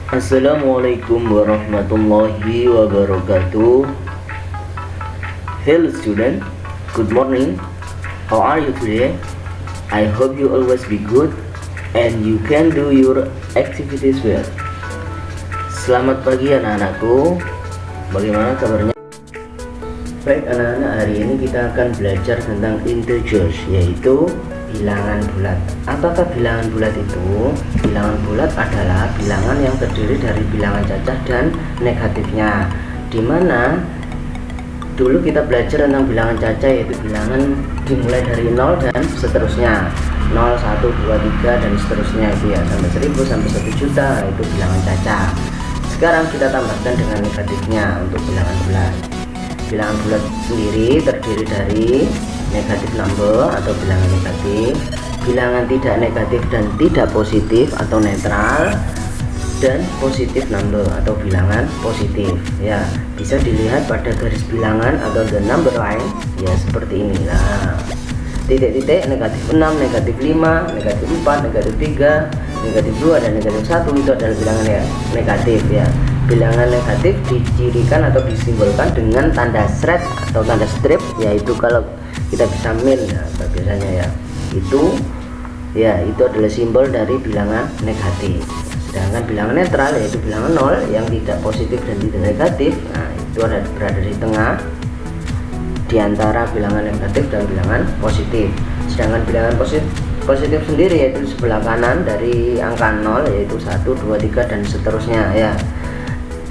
Assalamualaikum warahmatullahi wabarakatuh. Hello student, good morning. How are you today? I hope you always be good and you can do your activities well. Selamat pagi anak-anakku. Bagaimana kabarnya? Baik anak-anak, hari ini kita akan belajar tentang integers, yaitu bilangan bulat. Apakah bilangan bulat itu? Bilangan bulat adalah bilangan yang terdiri dari bilangan cacah dan negatifnya. Dimana dulu kita belajar tentang bilangan cacah, yaitu bilangan dimulai dari 0 dan seterusnya, 0, 1, 2, 3 dan seterusnya, itu ya, sampai 1000 sampai 1 juta, itu bilangan cacah. Sekarang kita tambahkan dengan negatifnya untuk bilangan bulat. Bilangan bulat sendiri terdiri dari negatif number atau bilangan negatif, bilangan tidak negatif dan tidak positif atau netral, dan positif number atau bilangan positif. Ya, bisa dilihat pada garis bilangan atau the number line, ya seperti inilah. Titik-titik negatif 6, negatif 5, negatif 4, negatif 3, negatif 2 dan negatif 1 itu adalah bilangan ya negatif ya. Bilangan negatif dicirikan atau disimbolkan dengan tanda shred atau tanda strip, yaitu kalau kita bisa min ya, biasanya ya itu adalah simbol dari bilangan negatif. Sedangkan bilangan netral yaitu bilangan 0 yang tidak positif dan tidak negatif, nah itu berada di tengah di antara bilangan negatif dan bilangan positif. Sedangkan bilangan positif sendiri yaitu sebelah kanan dari angka 0, yaitu 1, 2, 3 dan seterusnya ya,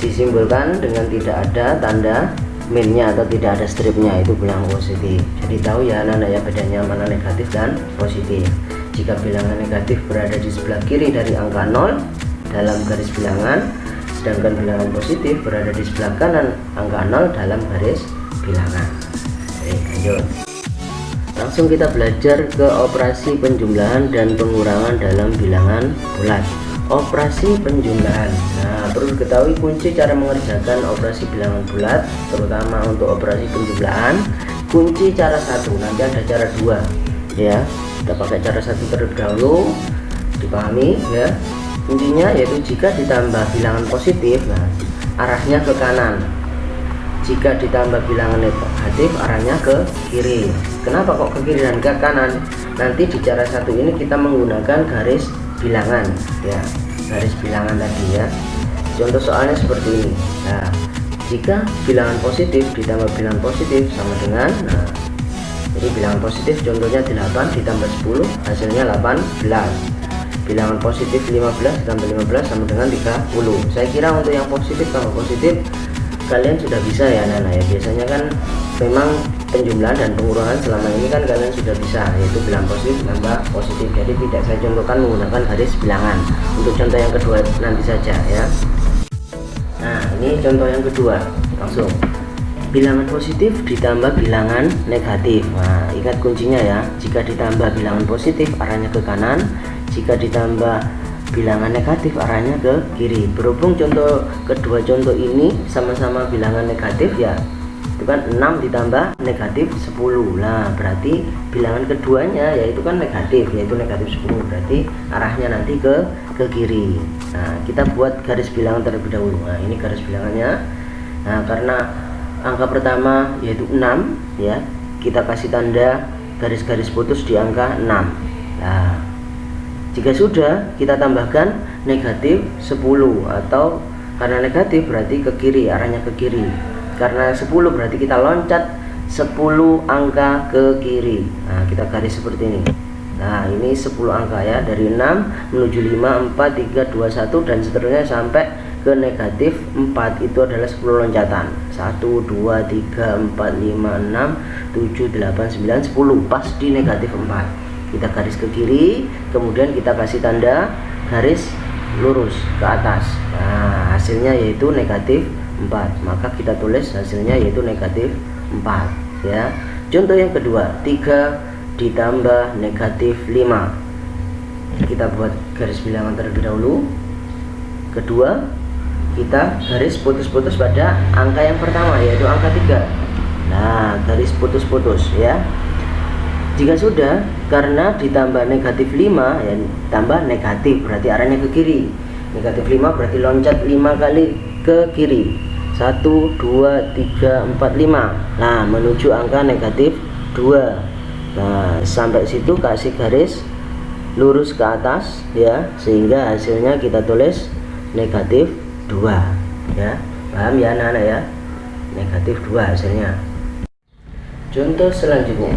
disimbolkan dengan tidak ada tanda minnya atau tidak ada stripnya, itu bilangan positif. Jadi tahu ya anak-anak ya bedanya mana negatif dan positif. Jika bilangan negatif berada di sebelah kiri dari angka 0 dalam garis bilangan, sedangkan bilangan positif berada di sebelah kanan angka 0 dalam garis bilangan. Oke, lanjut. Langsung kita belajar ke operasi penjumlahan dan pengurangan dalam bilangan bulat. Operasi penjumlahan. Nah, perlu diketahui kunci cara mengerjakan operasi bilangan bulat, terutama untuk operasi penjumlahan. Kunci cara 1, nanti ada cara 2 ya. Kita pakai cara 1 terlebih dahulu, dipahami ya. Kuncinya yaitu jika ditambah bilangan positif, nah arahnya ke kanan. Jika ditambah bilangan negatif, arahnya ke kiri. Kenapa kok ke kiri dan ke kanan? Nanti di cara 1 ini kita menggunakan garis bilangan ya, garis bilangan tadi ya. Contoh soalnya seperti ini. Nah, jika bilangan positif ditambah bilangan positif sama dengan, nah jadi bilangan positif contohnya 8 ditambah 10 hasilnya 18. Bilangan positif 15 ditambah 15 sama dengan 30. Saya kira untuk yang positif tambah positif kalian sudah bisa ya anak-anak ya. Biasanya kan memang penjumlahan dan pengurangan selama ini kan kalian sudah bisa, yaitu bilangan positif tambah positif. Jadi tidak saya contohkan menggunakan garis bilangan. Untuk contoh yang kedua nanti saja ya. Nah, ini contoh yang kedua, langsung bilangan positif ditambah bilangan negatif. Nah, ingat kuncinya ya, jika ditambah bilangan positif arahnya ke kanan, jika ditambah bilangan negatif arahnya ke kiri. Berhubung contoh kedua contoh ini sama-sama bilangan negatif ya, itu kan 6 ditambah negatif 10. Nah, berarti bilangan keduanya yaitu kan negatif, yaitu negatif 10, berarti arahnya nanti ke kiri. Nah, kita buat garis bilangan terlebih dahulu. Nah, ini garis bilangannya. Nah, karena angka pertama yaitu 6 ya, kita kasih tanda garis-garis putus di angka 6. Nah, jika sudah, kita tambahkan negatif 10, atau karena negatif berarti ke kiri, arahnya ke kiri. Karena 10 berarti kita loncat 10 angka ke kiri. Nah, kita garis seperti ini. Nah, ini 10 angka ya, dari 6 menuju 5, 4, 3, 2, 1 dan seterusnya sampai ke negatif 4. Itu adalah 10 loncatan. 1, 2, 3, 4, 5, 6, 7, 8, 9, 10, pas di negatif 4. Kita garis ke kiri, kemudian kita kasih tanda garis lurus ke atas. Nah, hasilnya yaitu negatif 4, maka kita tulis hasilnya yaitu negatif 4 ya. Contoh yang kedua, 3 ditambah negatif 5. Kita buat garis bilangan terlebih dahulu. Kedua, kita garis putus-putus pada angka yang pertama yaitu angka 3. Nah, garis putus-putus ya. Jika sudah, karena ditambah negatif 5 ya, tambah negatif berarti arahnya ke kiri. Negatif 5 berarti loncat 5 kali ke kiri. 1, 2, 3, 4, 5. Nah, menuju angka negatif 2. Nah, sampai situ kasih garis lurus ke atas ya, sehingga hasilnya kita tulis negatif 2 ya. Paham ya anak-anak ya? Negatif 2 hasilnya. Contoh selanjutnya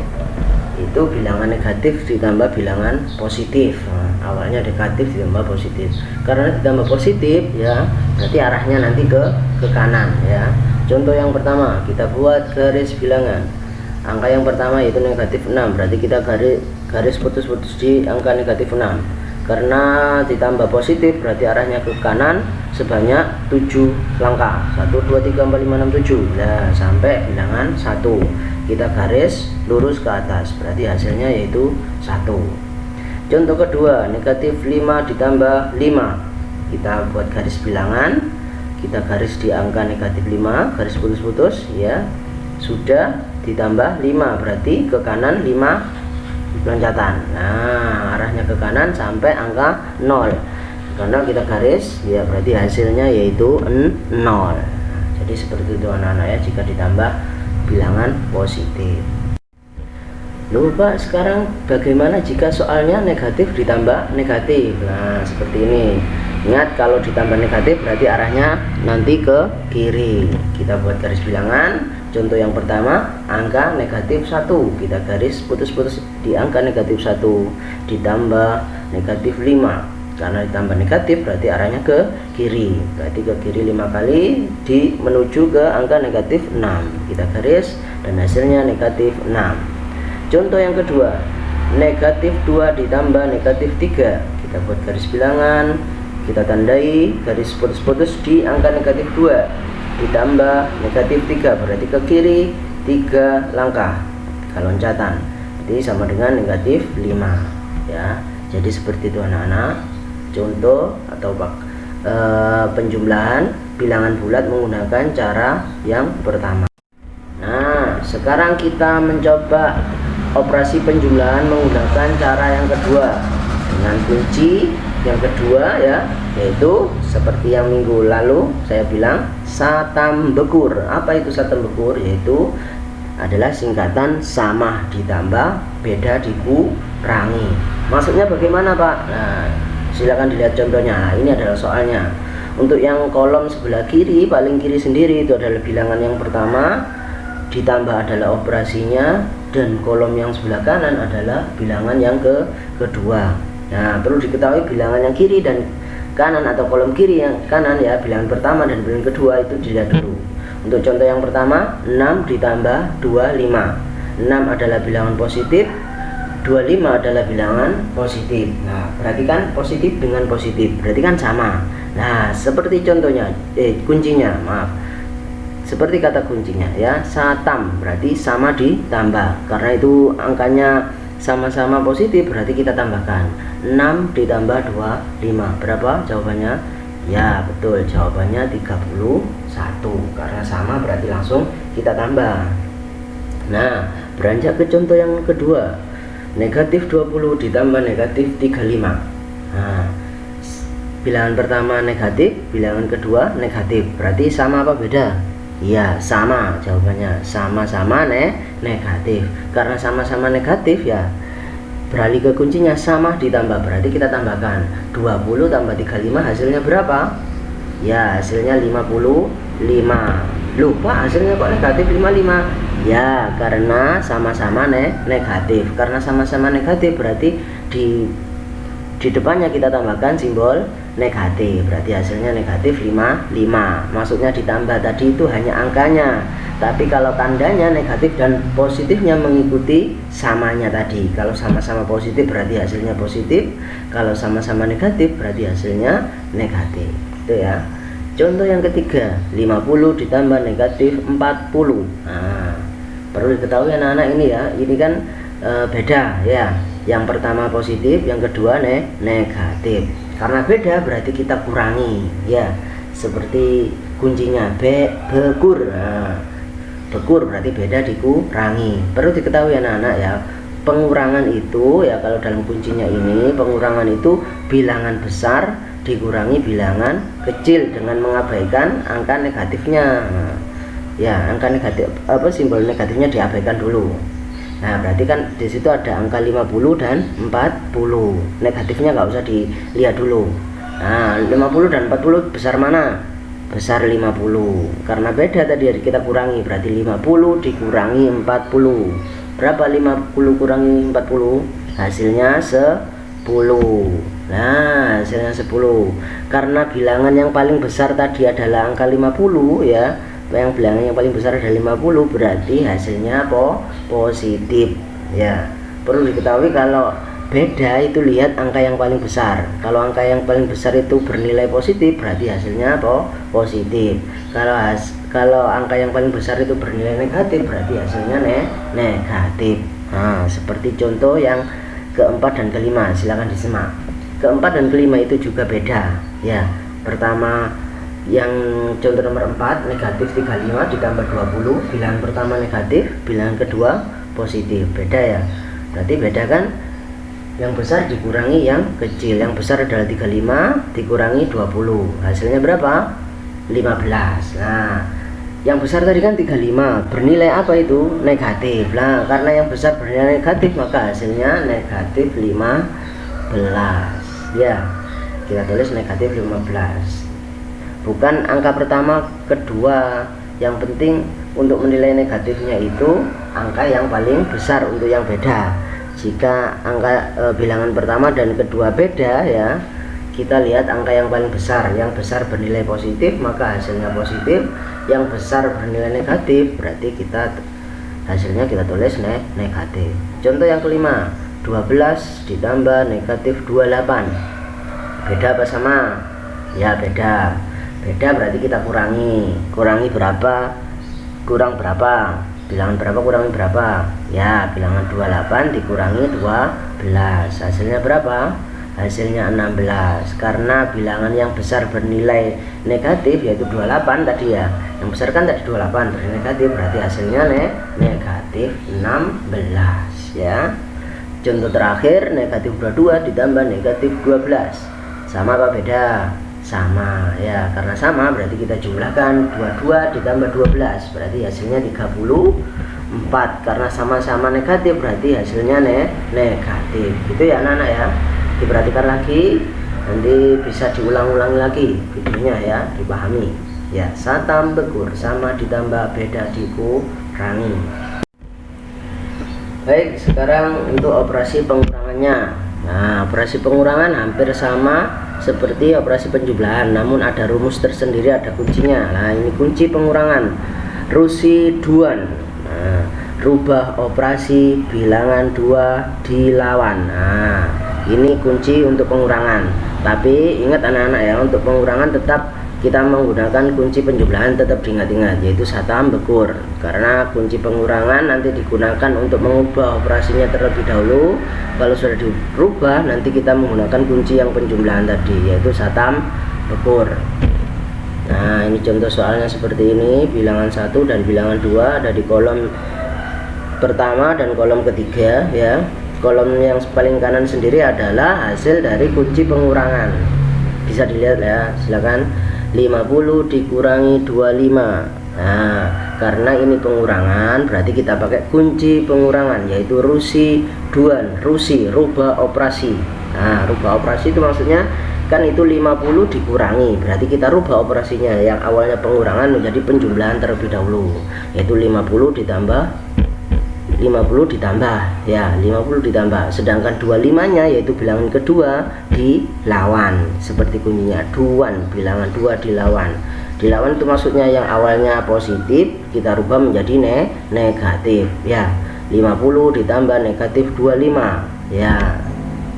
itu bilangan negatif ditambah bilangan positif. Nah, awalnya negatif ditambah positif. Karena ditambah positif ya, berarti arahnya nanti ke kanan ya. Contoh yang pertama, kita buat garis bilangan. Angka yang pertama yaitu negatif 6, berarti kita garis putus-putus di angka negatif 6. Karena ditambah positif berarti arahnya ke kanan sebanyak 7 langkah. 1, 2, 3, 4, 5, 6, 7. Nah, sampai bilangan 1. Kita garis lurus ke atas, berarti hasilnya yaitu 1. Contoh kedua, negatif 5 ditambah 5. Kita buat garis bilangan, kita garis di angka negatif 5, garis putus-putus ya. Sudah, ditambah 5 berarti ke kanan 5 loncatan. Nah, arahnya ke kanan sampai angka 0. Karena kita garis ya, berarti hasilnya yaitu 0. Jadi seperti itu anak-anak ya, jika ditambah bilangan positif. Lupa sekarang bagaimana jika soalnya negatif ditambah negatif. Nah, seperti ini. Ingat, kalau ditambah negatif berarti arahnya nanti ke kiri. Kita buat garis bilangan. Contoh yang pertama, angka negatif 1. Kita garis putus-putus di angka negatif 1 ditambah negatif 5. Karena ditambah negatif berarti arahnya ke kiri, berarti ke kiri 5 kali menuju ke angka negatif 6. Kita garis dan hasilnya negatif 6. Contoh yang kedua, negatif 2 ditambah negatif 3. Kita buat garis bilangan, kita tandai garis putus-putus di angka negatif 2 ditambah negatif 3, berarti ke kiri 3 langkah, 3 loncatan, jadi sama dengan negatif 5 ya. Jadi seperti itu anak-anak. Contoh atau penjumlahan bilangan bulat menggunakan cara yang pertama. Nah, sekarang kita mencoba operasi penjumlahan menggunakan cara yang kedua dengan kunci yang kedua ya, yaitu seperti yang minggu lalu saya bilang satambekur. Apa itu satambekur? Yaitu adalah singkatan sama ditambah beda dikurangi. Maksudnya bagaimana, Pak? Nah, silakan dilihat contohnya. Nah, ini adalah soalnya. Untuk yang kolom sebelah kiri, paling kiri sendiri itu adalah bilangan yang pertama, ditambah adalah operasinya, dan kolom yang sebelah kanan adalah bilangan yang kedua. Nah, perlu diketahui bilangan yang kiri dan kanan atau kolom kiri yang kanan ya, bilangan pertama dan bilangan kedua itu dilihat dulu. Untuk contoh yang pertama, 6 ditambah 25. 6 adalah bilangan positif, 25 adalah bilangan positif. Nah, perhatikan positif dengan positif, berarti kan sama. Nah, seperti contohnya, kuncinya, maaf. Seperti kata kuncinya ya, satam berarti sama ditambah. Karena itu angkanya sama-sama positif, berarti kita tambahkan 6 ditambah 25. Berapa jawabannya? Ya, betul, jawabannya 31. Karena sama berarti langsung kita tambah. Nah, beranjak ke contoh yang kedua. Negatif 20 ditambah negatif 35. Nah, bilangan pertama negatif, bilangan kedua negatif, berarti sama apa beda? Ya, sama, jawabannya sama-sama negatif. Karena sama-sama negatif ya, beralih ke kuncinya sama ditambah, berarti kita tambahkan 20 tambah 35 hasilnya berapa? Ya, hasilnya 55. Lupa hasilnya kok negatif 55? Ya, karena sama-sama negatif. Karena sama-sama negatif berarti di depannya kita tambahkan simbol negatif, berarti hasilnya negatif 55. Maksudnya ditambah tadi itu hanya angkanya, tapi kalau tandanya negatif dan positifnya mengikuti samanya tadi. Kalau sama-sama positif berarti hasilnya positif, kalau sama-sama negatif berarti hasilnya negatif. Itu ya. Contoh yang ketiga, 50 ditambah negatif 40. Nah, perlu diketahui anak-anak ini ya, ini kan beda ya. Yang pertama positif, yang kedua negatif. Karena beda berarti kita kurangi ya. Seperti kuncinya bekur. Nah, bekur berarti beda dikurangi. Perlu diketahui anak-anak ya, pengurangan itu ya, kalau dalam kuncinya ini pengurangan itu bilangan besar dikurangi bilangan kecil dengan mengabaikan angka negatifnya. Ya, angka negatif simbol negatifnya diabaikan dulu. Nah, berarti kan di situ ada angka 50 dan 40. Negatifnya nggak usah dilihat dulu. Nah, 50 dan 40 besar mana? Besar 50. Karena beda tadi kita kurangi, berarti 50 dikurangi 40. Berapa 50 kurangi 40? Hasilnya 10. Nah, hasilnya 10. Karena bilangan yang paling besar tadi adalah angka 50 ya. Yang bilangan yang paling besar ada 50, berarti hasilnya positif ya. Perlu diketahui kalau beda itu lihat angka yang paling besar. Kalau angka yang paling besar itu bernilai positif, berarti hasilnya positif. Kalau angka yang paling besar itu bernilai negatif, berarti hasilnya negatif. Nah, seperti contoh yang keempat dan kelima, silakan disimak. Keempat dan kelima itu juga beda ya. Pertama, yang contoh nomor 4, negatif 35 ditambah 20, bilangan pertama negatif, bilangan kedua positif. Beda ya, berarti beda kan. Yang besar dikurangi yang kecil. Yang besar adalah 35 dikurangi 20, hasilnya berapa? 15. Nah, yang besar tadi kan 35, bernilai apa itu? Negatif. Nah, karena yang besar bernilai negatif, maka hasilnya negatif 15 ya. Kita tulis negatif 15. Bukan angka pertama, kedua. Yang penting untuk menilai negatifnya itu angka yang paling besar untuk yang beda. Jika angka bilangan pertama dan kedua beda ya, kita lihat angka yang paling besar. Yang besar bernilai positif, maka hasilnya positif. Yang besar bernilai negatif, berarti hasilnya kita tulis negatif. Contoh yang kelima, 12 ditambah negatif 28. Beda apa sama? Ya, beda. Beda berarti kita kurangi berapa, kurang berapa, bilangan berapa kurangi berapa ya. Bilangan 28 dikurangi 12, hasilnya berapa? Hasilnya 16. Karena bilangan yang besar bernilai negatif yaitu 28 tadi ya. Yang besar kan tadi 28 bernilai negatif, berarti hasilnya negatif 16 ya. Contoh terakhir, negatif 22 ditambah negatif 12, sama apa beda? Sama ya. Karena sama berarti kita jumlahkan 22 ditambah 12, berarti hasilnya 34. Karena sama-sama negatif berarti hasilnya negatif. Gitu ya anak-anak ya. Diperhatikan lagi, nanti bisa diulang-ulangi lagi videonya ya, dipahami ya. Satam bekur, sama ditambah beda dikurangi. Baik, sekarang untuk operasi pengurangannya. Nah, operasi pengurangan hampir sama seperti operasi penjumlahan, namun ada rumus tersendiri, ada kuncinya. Nah, ini kunci pengurangan Rusi-Duan. Nah, rubah operasi bilangan 2 dilawan. Nah, ini kunci untuk pengurangan. Tapi ingat anak-anak ya, untuk pengurangan tetap kita menggunakan kunci penjumlahan, tetap diingat-ingat, yaitu satam bekur. Karena kunci pengurangan nanti digunakan untuk mengubah operasinya terlebih dahulu. Kalau sudah dirubah, nanti kita menggunakan kunci yang penjumlahan tadi, yaitu satam bekur. Nah, ini contoh soalnya seperti ini. Bilangan 1 dan bilangan 2 ada di kolom pertama dan kolom ketiga ya. Kolom yang paling kanan sendiri adalah hasil dari kunci pengurangan. Bisa dilihat ya, silakan. 50 dikurangi 25. Nah, karena ini pengurangan, berarti kita pakai kunci pengurangan, yaitu Rusi-Duan. Rusi, rubah operasi. Nah, rubah operasi itu maksudnya kan itu 50 dikurangi, berarti kita rubah operasinya yang awalnya pengurangan menjadi penjumlahan terlebih dahulu, yaitu 50 ditambah ya, 50 ditambah, sedangkan 25 nya yaitu bilangan kedua dilawan, seperti kuncinya duan, bilangan 2 dilawan. Dilawan itu maksudnya yang awalnya positif kita rubah menjadi negatif ya. 50 ditambah negatif 25 ya,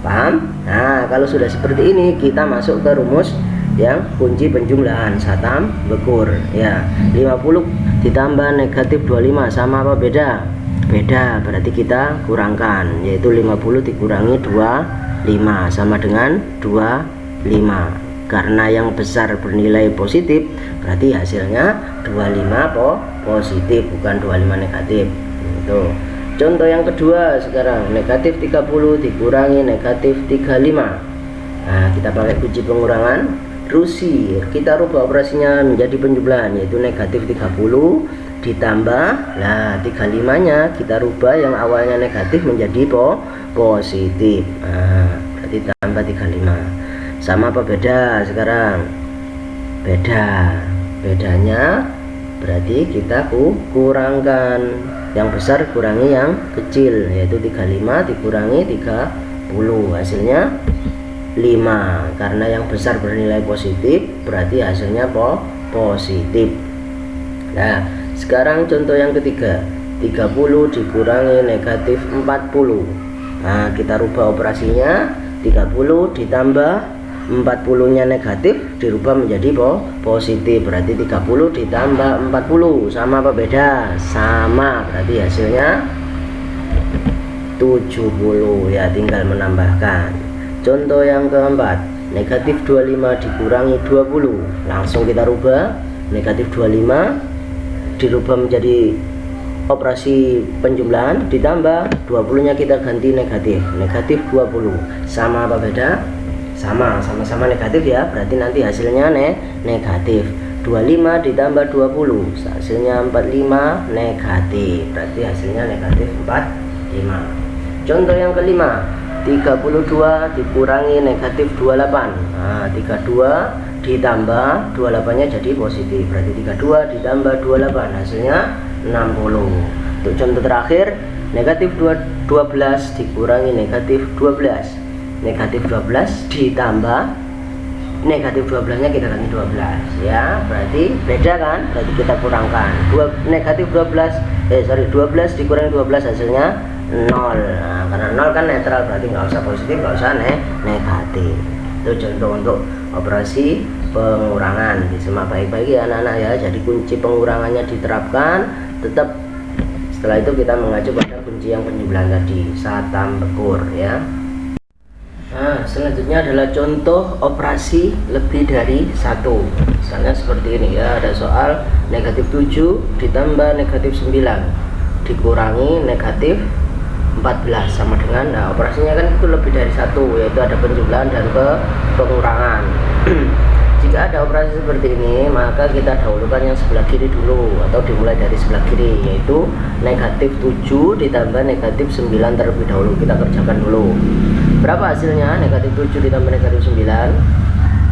paham? Nah, kalau sudah seperti ini kita masuk ke rumus yang kunci penjumlahan satam bekur ya. 50 ditambah negatif 25 sama apa beda? Beda, berarti kita kurangkan, yaitu 50 dikurangi 25 sama dengan 25. Karena yang besar bernilai positif, berarti hasilnya 25 positif, bukan 25 negatif. Itu contoh yang kedua. Sekarang negatif 30 dikurangi negatif 35. Nah, kita pakai kunci pengurangan. Rusi kita rubah operasinya menjadi penjumlahan, yaitu negatif 30 ditambah, nah 35 nya kita rubah yang awalnya negatif menjadi positif. Nah, berarti tambah 35. Sama apa beda sekarang? Bedanya berarti kita kurangkan yang besar kurangi yang kecil, yaitu 35 dikurangi 30, hasilnya 5. Karena yang besar bernilai positif, berarti hasilnya positif. Nah, sekarang contoh yang ketiga, 30 dikurangi negatif 40. Nah, kita rubah operasinya, 30 ditambah 40 nya negatif dirubah menjadi positif, berarti 30 ditambah 40 sama apa beda? Sama, berarti hasilnya 70 ya, tinggal menambahkan. Contoh yang keempat, negatif 25 dikurangi 20, langsung kita rubah, negatif 25 dirubah menjadi operasi penjumlahan, ditambah 20 nya kita ganti negatif 20, sama apa beda? Sama-sama negatif ya, berarti nanti hasilnya negatif. 25 ditambah 20 hasilnya 45, negatif, berarti hasilnya negatif 45. Contoh yang kelima, 32 dikurangi negatif 28. Nah, 32 ditambah 28 nya jadi positif, berarti 32 ditambah 28 hasilnya 60. Untuk contoh terakhir, negatif 12 dikurangi negatif 12. Negatif 12 ditambah negatif 12 nya kita ganti 12 ya, berarti beda kan, berarti kita kurangkan. Negatif 12 dikurangi 12 hasilnya 0. Nah, karena 0 kan netral, berarti nggak usah positif, nggak usah negatif. Itu contoh untuk operasi pengurangan. Disimak baik-baik ya anak-anak ya. Jadi kunci pengurangannya diterapkan, tetap setelah itu kita mengacu pada kunci yang penjumlahan tadi, satam bekur ya. Nah, selanjutnya adalah contoh operasi lebih dari satu. Misalnya seperti ini ya, ada soal negatif 7 ditambah negatif 9 dikurangi negatif 14 sama dengan, nah operasinya kan itu lebih dari satu, yaitu ada penjumlahan dan pengurangan. Jika ada operasi seperti ini, maka kita dahulukan yang sebelah kiri dulu, atau dimulai dari sebelah kiri, yaitu negatif 7 ditambah negatif 9 terlebih dahulu. Kita kerjakan dulu. Berapa hasilnya? Negatif 7 ditambah negatif 9.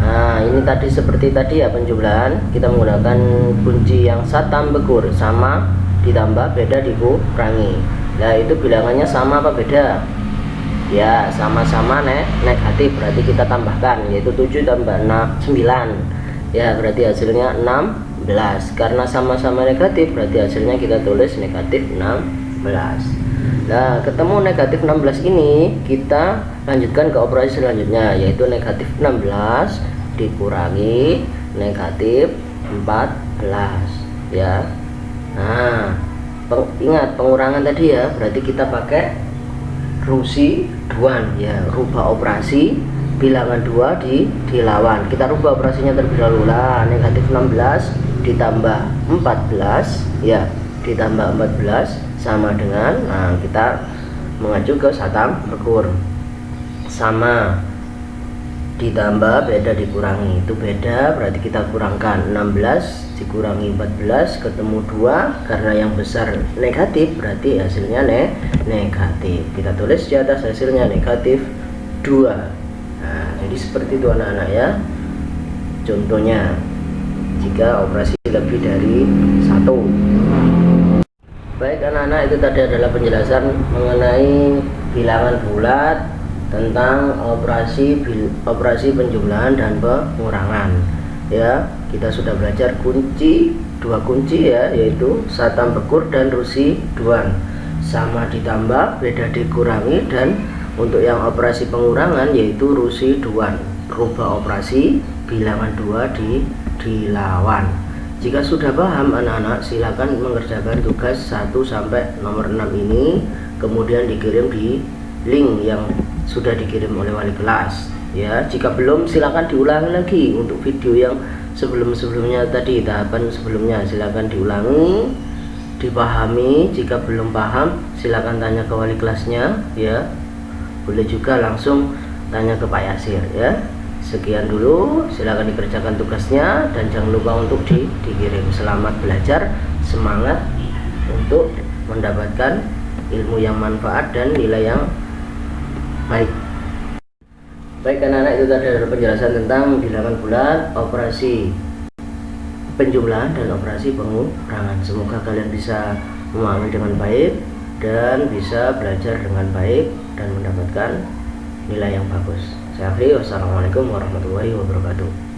Nah, ini tadi seperti tadi ya penjumlahan. Kita menggunakan kunci yang satam bekur, sama ditambah beda dikurangi. Nah, itu bilangannya sama apa beda? Ya, sama-sama negatif, berarti kita tambahkan, yaitu 7 tambah 9 ya, berarti hasilnya 16. Karena sama-sama negatif, berarti hasilnya kita tulis negatif 16. Nah, ketemu negatif 16 ini, kita lanjutkan ke operasi selanjutnya, yaitu negatif 16 dikurangi negatif 14 ya. Nah, ingat pengurangan tadi ya, berarti kita pakai rusi duan ya, rubah operasi bilangan 2 dilawan. Kita rubah operasinya terlebih dahulu lah. Negatif 16 ditambah 14 ya, ditambah 14 sama dengan, nah kita mengacu ke satam bekur, sama ditambah beda dikurangi, itu beda berarti kita kurangkan. 16 dikurangi 14 ketemu 2, karena yang besar negatif berarti hasilnya negatif. Kita tulis di atas hasilnya negatif 2. Nah, jadi seperti itu anak-anak ya. Contohnya jika operasi lebih dari 1. Baik anak-anak, itu tadi adalah penjelasan mengenai bilangan bulat tentang operasi penjumlahan dan pengurangan ya. Kita sudah belajar dua kunci ya, yaitu satam bekur dan rusi duan, sama ditambah beda dikurangi, dan untuk yang operasi pengurangan yaitu rusi duan, rubah operasi bilangan 2 dilawan. Jika sudah paham anak-anak, silakan mengerjakan tugas 1 sampai nomor 6 ini, kemudian dikirim di link yang sudah dikirim oleh wali kelas ya. Jika belum, silakan diulangi lagi untuk video yang sebelum-sebelumnya tadi, tahapan sebelumnya silakan diulangi, dipahami. Jika belum paham, silakan tanya ke wali kelasnya ya. Boleh juga langsung tanya ke Pak Yasir ya. Sekian dulu, silakan dikerjakan tugasnya dan jangan lupa untuk dikirim. Selamat belajar, semangat untuk mendapatkan ilmu yang manfaat dan nilai yang baik. Baik anak-anak, itu tadi adalah penjelasan tentang bilangan bulat, operasi penjumlahan dan operasi pengurangan. Semoga kalian bisa memahami dengan baik dan bisa belajar dengan baik dan mendapatkan nilai yang bagus. Saya akhiri, wassalamualaikum warahmatullahi wabarakatuh.